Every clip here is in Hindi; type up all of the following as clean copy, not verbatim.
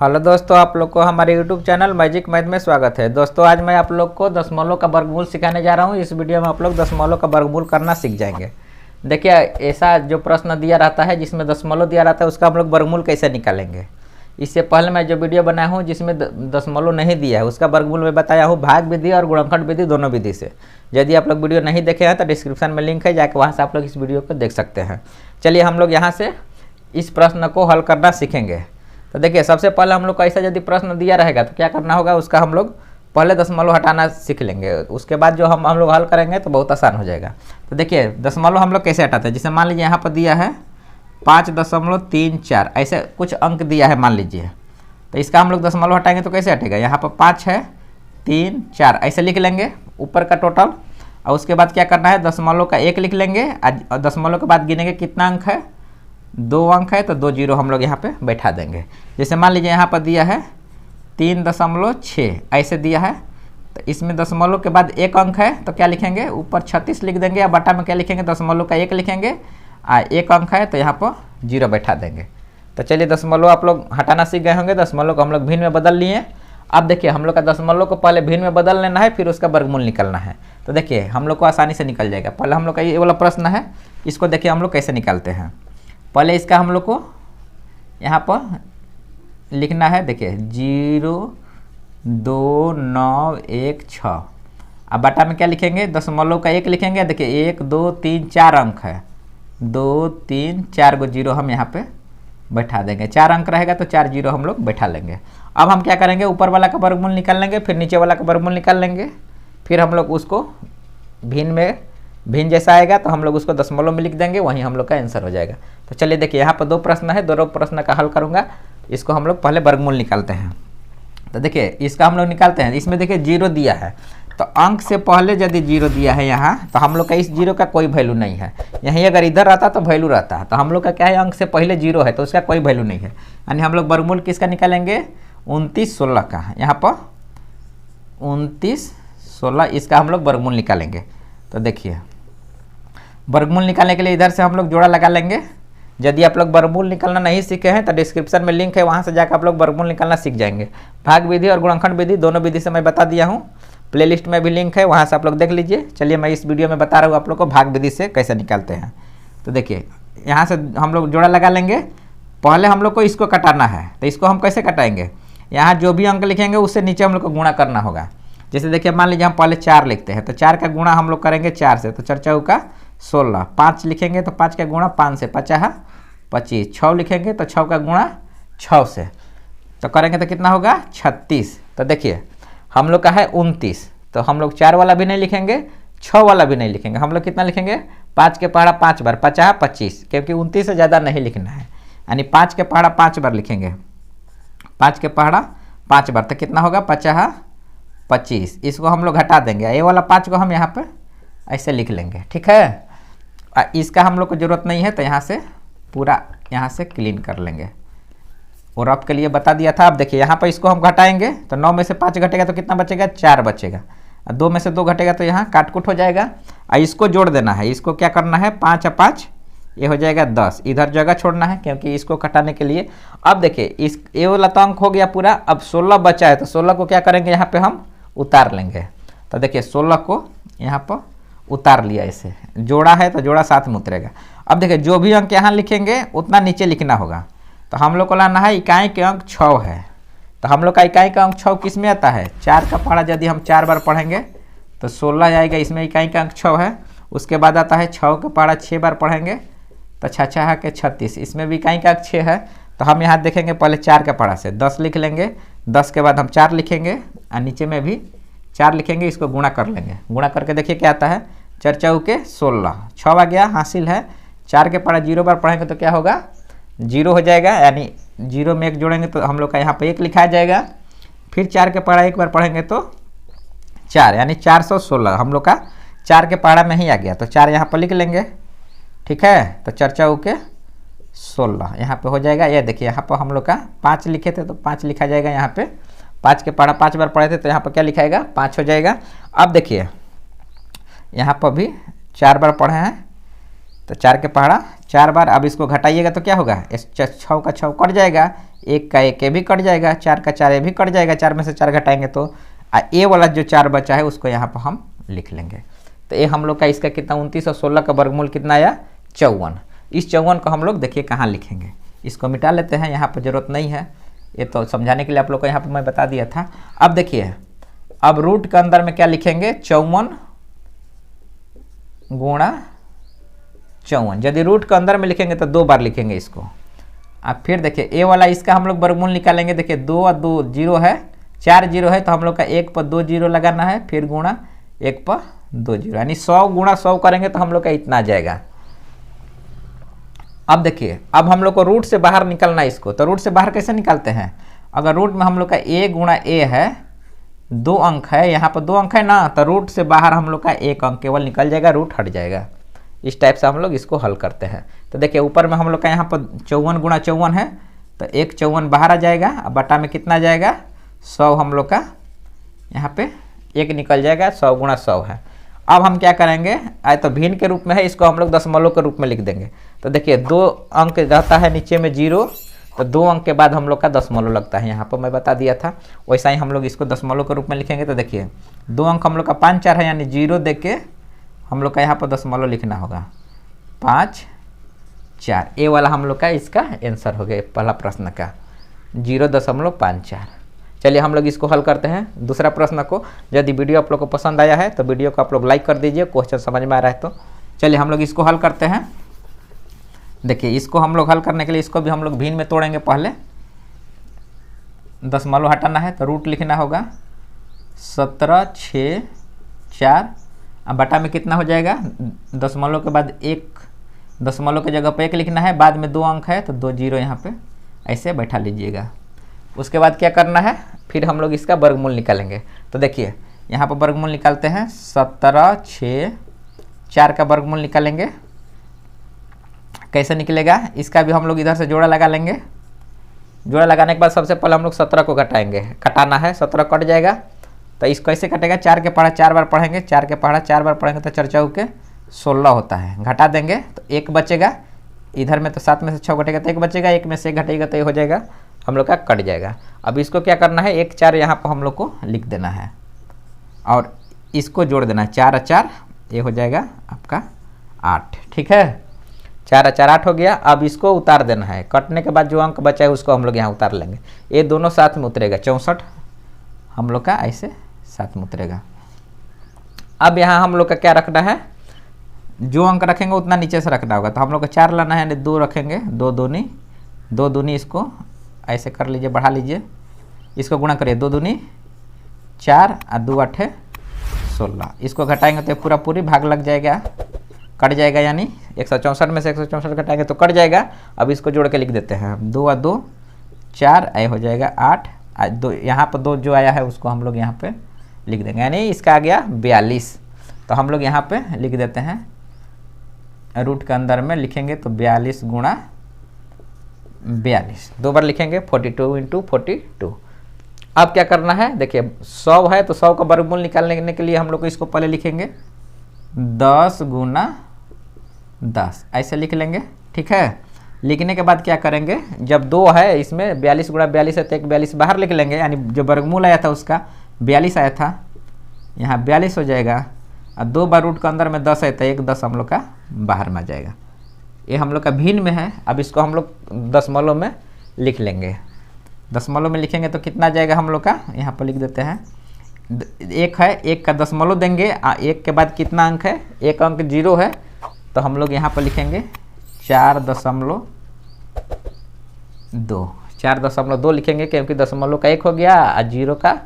हेलो दोस्तों, आप लोग को हमारे YouTube चैनल मैजिक मैथ में स्वागत है। दोस्तों आज मैं आप लोग को दशमलव का वर्गमूल सिखाने जा रहा हूं। इस वीडियो में आप लोग दशमलव का वर्गमूल करना सीख जाएंगे। देखिए, ऐसा जो प्रश्न दिया रहता है जिसमें दशमलव दिया रहता है उसका हम लोग वर्गमूल कैसे निकालेंगे। इससे पहले मैं जो वीडियो बनाया हूँ जिसमें दशमलव नहीं दिया है उसका वर्गमूल मैं बताया हूँ भाग विधि और गुणनखंड विधि दोनों विधि से। यदि आप लोग वीडियो नहीं देखे हैं तो डिस्क्रिप्शन में लिंक है, जाकर वहाँ से आप लोग इस वीडियो को देख सकते हैं। चलिए हम लोग यहाँ से इस प्रश्न को हल करना सीखेंगे। तो देखिए, सबसे पहले हम लोग को ऐसा यदि प्रश्न दिया रहेगा तो क्या करना होगा, उसका हम लोग पहले दशमलव हटाना सीख लेंगे। उसके बाद जो हम लोग हल करेंगे तो बहुत आसान हो जाएगा। तो देखिए, दशमलव हम लोग कैसे हटाते हैं। जैसे मान लीजिए यहाँ पर दिया है 5.34, ऐसे कुछ अंक दिया है मान लीजिए, तो इसका हम लोग दशमलव हटाएंगे तो कैसे हटेगा। यहाँ पर 5 है, 3, 4 ऐसे लिख लेंगे ऊपर का टोटल। और उसके बाद क्या करना है, दशमलव का 1 लिख लेंगे और दशमलव के बाद गिनेंगे कितना अंक है, 2 अंक है तो 2 जीरो हम लोग यहाँ पे बैठा देंगे। जैसे मान लीजिए यहाँ पर दिया है 3.6 ऐसे दिया है, तो इसमें दशमलव के बाद 1 अंक है तो क्या लिखेंगे, ऊपर 36 लिख देंगे। या बटा में क्या लिखेंगे, दशमलव का 1 लिखेंगे और 1 अंक है तो यहाँ पर 0 बैठा देंगे। तो चलिए, दशमलव आप लोग हटाना सीख गए होंगे। दशमलव को हम लोग भिन्न में बदल लिए। अब देखिए, हम लोग का दशमलव को पहले भिन्न में बदल लेना है, फिर उसका वर्गमूल निकालना है। तो देखिए, हम लोग को आसानी से निकल जाएगा। पहले हम लोग का ये वाला प्रश्न है, इसको देखिए हम लोग कैसे निकालते हैं। पहले इसका हम लोग को यहाँ पर लिखना है। देखिए 0, 2, 9, 1, 6। अब बटा में क्या लिखेंगे, दशमलव का 1 लिखेंगे। देखिए 1, 2, 3, 4 अंक है, 2, 3, 4 को जीरो हम यहाँ पे बैठा देंगे। 4 अंक रहेगा तो 4 जीरो हम लोग बैठा लेंगे। अब हम क्या करेंगे, ऊपर वाला का वर्गमूल निकाल लेंगे, फिर नीचे वाला का वर्गमूल निकाल लेंगे, फिर हम लोग उसको भिन्न जैसा आएगा तो हम लोग उसको दशमलव में लिख देंगे, वहीं हम लोग का आंसर हो जाएगा। तो चलिए देखिए, यहाँ पर 2 प्रश्न है, दोनों प्रश्न का हल करूँगा। इसको हम लोग पहले वर्गमूल निकालते हैं। तो देखिए, इसका हम लोग निकालते हैं। इसमें देखिए 0 दिया है, तो अंक से पहले यदि 0 दिया है यहाँ, तो हम लोग का इस 0 का कोई वैल्यू नहीं है। यहीं अगर इधर रहता तो वैल्यू रहता है, तो हम लोग का क्या है, अंक से पहले 0 है तो उसका कोई वैल्यू नहीं है। यानी हम लोग वर्गमूल किसका निकालेंगे, 29, 16 का। यहाँ पर 29, 16 इसका हम लोग वर्गमूल निकालेंगे। तो देखिए, वर्गमूल निकालने के लिए इधर से हम लोग जोड़ा लगा लेंगे। यदि आप लोग वर्गमूल निकालना नहीं सीखे हैं तो डिस्क्रिप्शन में लिंक है, वहाँ से जाकर आप लोग वर्गमूल निकालना सीख जाएंगे। भाग विधि और गुणनखंड विधि दोनों विधि से मैं बता दिया हूँ। प्लेलिस्ट में भी लिंक है, वहाँ से आप लोग देख लीजिए। चलिए, मैं इस वीडियो में बता रहा हूँ आप लोग को भाग विधि से कैसे निकालते हैं। तो देखिए, यहाँ से हम लोग जोड़ा लगा लेंगे। पहले हम लोग को इसको कटाना है, तो इसको हम कैसे कटाएंगे, यहाँ जो भी अंक लिखेंगे उससे नीचे हम लोग को गुणा करना होगा। जैसे देखिए, मान लीजिए हम पहले 4 लिखते हैं, तो 4 का गुणा हम लोग करेंगे 4 से, तो 4 चौका 16। 5 लिखेंगे तो 5 का गुणा 5 से, 5 25। 6 लिखेंगे तो 6 का गुणा 6 से, तो करेंगे तो कितना होगा, 36। तो देखिए, हम लोग का है 29, तो हम लोग 4 वाला भी नहीं लिखेंगे, 6 वाला भी नहीं लिखेंगे। हम लोग कितना लिखेंगे, 5 के पहाड़ा 5 बार, 50 25, क्योंकि 29 से ज़्यादा नहीं लिखना है। यानी 5 के पहाड़ा 5 बार लिखेंगे, 5 के पहाड़ा 5 बार, तो कितना होगा, 50 25। इसको हम लोग हटा देंगे, ये वाला 5 को हम यहाँ पे ऐसे लिख लेंगे, ठीक है। इसका हम लोग को ज़रूरत नहीं है, तो यहाँ से पूरा यहाँ से क्लीन कर लेंगे। और रफ के लिए बता दिया था। अब देखिए, यहाँ पर इसको हम घटाएंगे तो 9 में से 5 घटेगा तो कितना बचेगा, 4 बचेगा। 2 में से 2 घटेगा तो यहाँ काटकुट हो जाएगा। और इसको जोड़ देना है। इसको क्या करना है, 5 और 5 ये हो जाएगा 10। इधर जगह छोड़ना है क्योंकि इसको घटाने के लिए। अब देखिए, इस ये वाला तो अंक हो गया पूरा। अब 16 बचा है, तो 16 को क्या करेंगे, यहाँ पे हम उतार लेंगे। तो देखिए, 16 को यहाँ पर उतार लिया, इसे जोड़ा है तो जोड़ा साथ में उतरेगा। अब देखिए, जो भी अंक यहाँ लिखेंगे उतना नीचे लिखना होगा। तो हम लोग को लाना है, इकाई के अंक 6 है। तो हम लोग का इकाई का अंक 6 किस में आता है, 4 का पहाड़ा यदि हम 4 बार पढ़ेंगे तो 16 आएगा, इसमें इकाई का अंक 6 है। उसके बाद आता है 6 का पहाड़ा 6 बार पढ़ेंगे तो 6 के 36, इसमें भी इकाई का अंक 6 है। तो हम यहाँ देखेंगे पहले 4 का पहाड़ा से 10 लिख लेंगे, 10 के बाद हम 4 लिखेंगे और नीचे में भी 4 लिखेंगे। इसको गुणा कर लेंगे, गुणा करके देखिए क्या आता है, 4 चौके 16, 6 आ गया, हासिल है। 4 के पहाड़ा 0 बार पढ़ेंगे तो क्या होगा, 0 हो जाएगा। यानी 0 में 1 जोड़ेंगे तो हम लोग का यहाँ पे 1 लिखा जाएगा। फिर 4 के पहाड़ा 1 बार पढ़ेंगे तो 4, यानी 416 हम लोग का 4 के पहाड़ा में ही आ गया। तो 4 यहाँ पर लिख लेंगे, ठीक है। तो 4 चौके 16 यहाँ पे हो जाएगा। ये देखिए, यहाँ पर हम लोग का 5 लिखे थे तो 5 लिखा जाएगा यहाँ पे। 5 के पहाड़ा 5 बार पढ़े थे तो यहाँ पर क्या लिखाएगा, 5 हो जाएगा। अब देखिए, यहाँ पर भी 4 बार पढ़े हैं तो 4 के पहाड़ा 4 बार। अब इसको घटाइएगा तो क्या होगा, 6 का 6 कट जाएगा, 1 का 1 ये भी कट जाएगा, 4 का 4 ये भी कट जाएगा, 4 में से 4 घटाएंगे तो ए वाला जो 4 बचा है उसको यहाँ पर हम लिख लेंगे। तो ये हम लोग का इसका कितना 29 और 16 का वर्गमूल कितना आया 54। इस 54 को हम लोग देखिए कहाँ लिखेंगे, इसको मिटा लेते हैं, यहाँ पर ज़रूरत नहीं है, ये तो समझाने के लिए आप लोग को यहाँ पर मैं बता दिया था। अब देखिए अब रूट के अंदर में क्या लिखेंगे 54 गुणा 54। यदि रूट के अंदर में लिखेंगे तो 2 बार लिखेंगे इसको। अब फिर देखिए ए वाला इसका हम लोग वर्गमूल निकालेंगे। देखिए 2 और 2 जीरो है, 4 जीरो है तो हम लोग का 1 पर 2 जीरो लगाना है, फिर गुणा 1 पर 2 जीरो, यानी 100 गुणा 100 करेंगे तो हम लोग का इतना आ जाएगा। अब देखिए अब हम लोग को रूट से बाहर निकलना है इसको, तो रूट से बाहर कैसे निकालते हैं, अगर रूट में हम लोग का a गुणा a है, 2 अंक है, यहाँ पर 2 अंक है ना, तो रूट से बाहर हम लोग का 1 अंक केवल निकल जाएगा, रूट हट जाएगा। इस टाइप से हम लोग इसको हल करते हैं। तो देखिए ऊपर में हम लोग का यहाँ पर 54 गुणा 54 है, तो 1 54 बाहर आ जाएगा, अब बटा में कितना जाएगा 100 हम लोग का यहाँ पे 1 निकल जाएगा, 100 गुणा 100 है। अब हम क्या करेंगे, आए तो भिन्न के रूप में है, इसको हम लोग दशमलव के रूप में लिख देंगे। तो देखिए 2 अंक रहता है नीचे में 0, तो 2 अंक के बाद हम लोग का दशमलव लगता है, यहाँ पर मैं बता दिया था। वैसा ही हम लोग इसको दशमलव के रूप में लिखेंगे। तो देखिए 2 अंक हम लोग का 5 4 है, यानी 0 दे के हम लोग का यहाँ पर दशमलव लिखना होगा 5 4। ए वाला हम लोग का इसका आंसर हो गया पहला प्रश्न का 0.54। चलिए हम लोग इसको हल करते हैं दूसरा प्रश्न को। यदि वीडियो आप लोग को पसंद आया है तो वीडियो को आप लोग लाइक कर दीजिए, क्वेश्चन समझ में आ रहा है तो। चलिए हम लोग इसको हल करते हैं। देखिए इसको हम लोग हल करने के लिए इसको भी हम लोग भिन्न में तोड़ेंगे। पहले दशमलव हटाना है तो रूट लिखना होगा 17 6 4। अब बटा में कितना हो जाएगा, दशमलव के बाद 1, दशमलव की जगह पे 1 लिखना है, बाद में 2 अंक है तो 2 जीरो यहाँ पे ऐसे बैठा लीजिएगा। उसके बाद क्या करना है, फिर हम लोग इसका वर्गमूल निकालेंगे। तो देखिए यहाँ पर वर्गमूल निकालते हैं, 17 6 4 का वर्गमूल निकालेंगे। कैसे निकलेगा, इसका भी हम लोग इधर से जोड़ा लगा लेंगे। जोड़ा लगाने के बाद सबसे पहले हम लोग 17 को घटाएंगे, कटाना है, 17 कट जाएगा। तो इसको कैसे कटेगा, 4 के पढ़ा 4 बार पढ़ेंगे, 4 के पढ़ा 4 बार पढ़ेंगे तो 4 चौके 16 होता है। घटा देंगे तो 1 बचेगा, इधर में तो 7 में से 6 घटेगा तो 1 बचेगा, 1 में से 1 घटेगा तो ये हो जाएगा हम लोग का कट जाएगा। अब इसको क्या करना है, 1 4 यहाँ पर हम लोग को लिख देना है और इसको जोड़ देना है, 4 4 ये हो जाएगा आपका 8। ठीक है, 4 4 8 हो गया। अब इसको उतार देना है, कटने के बाद जो अंक बचा है उसको हम लोग यहाँ उतार लेंगे। ये दोनों साथ में उतरेगा, 64 हम लोग का ऐसे साथ में उतरेगा। अब यहाँ हम लोग का क्या रखना है, जो अंक रखेंगे उतना नीचे से रखना होगा। तो हम लोग को 4 लाना है, यानी 2 रखेंगे, 2 दूनी इसको ऐसे कर लीजिए, बढ़ा लीजिए, इसको गुणा करिए, 2 दूनी 4 और 2 8 16। इसको घटाएंगे तो पूरा पूरी भाग लग जाएगा, कट जाएगा, यानी 164 में से 164 घटाएंगे तो कट जाएगा। अब इसको जोड़ के लिख देते हैं, 2 और 2 4 ऐ हो जाएगा 8, 2 यहाँ पर 2 जो आया है उसको हम लोग यहाँ पे लिख देंगे, यानी इसका आ गया 42। तो हम लोग यहाँ पे लिख देते हैं, रूट के अंदर में लिखेंगे तो 42 गुणा 42, 2 बार लिखेंगे, 42 × 42। अब क्या करना है, देखिए 100 है तो 100 का वर्गमूल निकालने के लिए हम लोग को इसको पहले लिखेंगे 10 गुना 10 ऐसे लिख लेंगे। ठीक है, लिखने के बाद क्या करेंगे, जब 2 है इसमें 42 गुणा 42 है तो एक 42 बाहर लिख लेंगे, यानी जो वर्गमूल आया था उसका 42 आया था, यहाँ 42 हो जाएगा। और 2 बार रूट के अंदर में 10 है तो 1 10 हम लोग का बाहर में आ जाएगा। ये हम लोग का भिन्न में है। अब इसको हम लोग दशमलव में लिख लेंगे। दशमलव में लिखेंगे तो कितना जाएगा हम लोग का, यहाँ पर लिख देते हैं, 1 है, 1 का दशमलव देंगे, 1 के बाद कितना अंक है, 1 अंक 0 है, तो हम लोग यहाँ पर लिखेंगे 4.2, 4.2 लिखेंगे, क्योंकि दशमलव का 1 हो गया और 0 का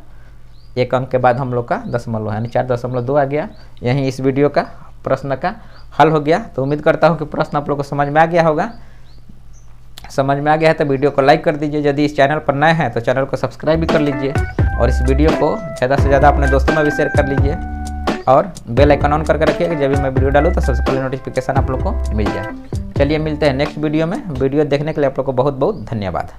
1 अंक के बाद हम लोग का दशमलव, यानी 4.2 आ गया। यहीं इस वीडियो का प्रश्न का हल हो गया। तो उम्मीद करता हूँ कि प्रश्न आप लोग को समझ में आ गया होगा। समझ में आ गया है तो वीडियो को लाइक कर दीजिए, यदि इस चैनल पर नए हैं तो चैनल को सब्सक्राइब भी कर लीजिए और इस वीडियो को ज़्यादा से ज़्यादा अपने दोस्तों में भी शेयर कर लीजिए और बेल आइकन ऑन करके रखिएगा, जब भी मैं वीडियो डालूँ तो सबसे पहले नोटिफिकेशन आप लोग को मिल जाए। चलिए मिलते हैं नेक्स्ट वीडियो में। वीडियो देखने के लिए आप लोग को बहुत बहुत धन्यवाद।